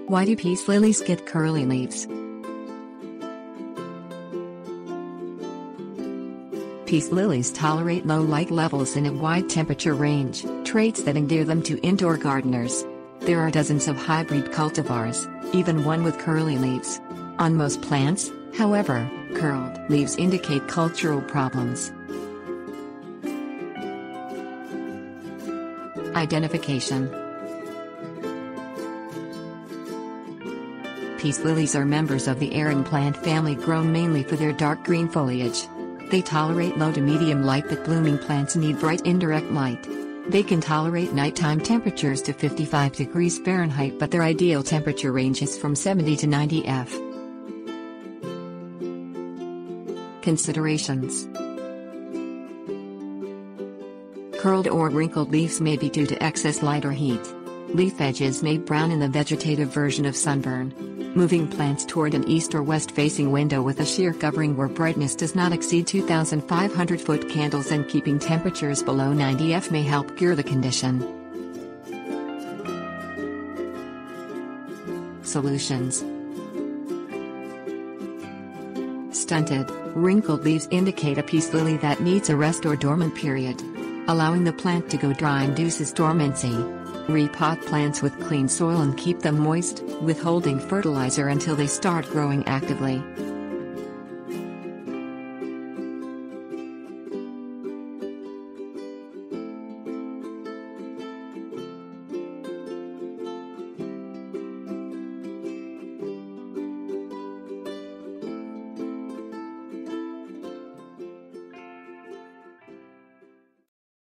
Why do peace lilies get curly leaves? Peace lilies tolerate low light levels in a wide temperature range, traits that endear them to indoor gardeners. There are dozens of hybrid cultivars, even one with curly leaves. On most plants, however, curled leaves indicate cultural problems. Identification. Peace lilies are members of the arum plant family, grown mainly for their dark green foliage. They tolerate low to medium light, but blooming plants need bright indirect light. They can tolerate nighttime temperatures to 55 degrees Fahrenheit, but their ideal temperature range is from 70 to 90 F. Considerations. Curled or wrinkled leaves may be due to excess light or heat. Leaf edges may brown in the vegetative version of sunburn. Moving plants toward an east or west facing window with a sheer covering where brightness does not exceed 2,500 foot candles and keeping temperatures below 90 F may help cure the condition. Solutions. Stunted, wrinkled leaves indicate a peace lily that needs a rest or dormant period. Allowing the plant to go dry induces dormancy. Repot plants with clean soil and keep them moist, withholding fertilizer until they start growing actively.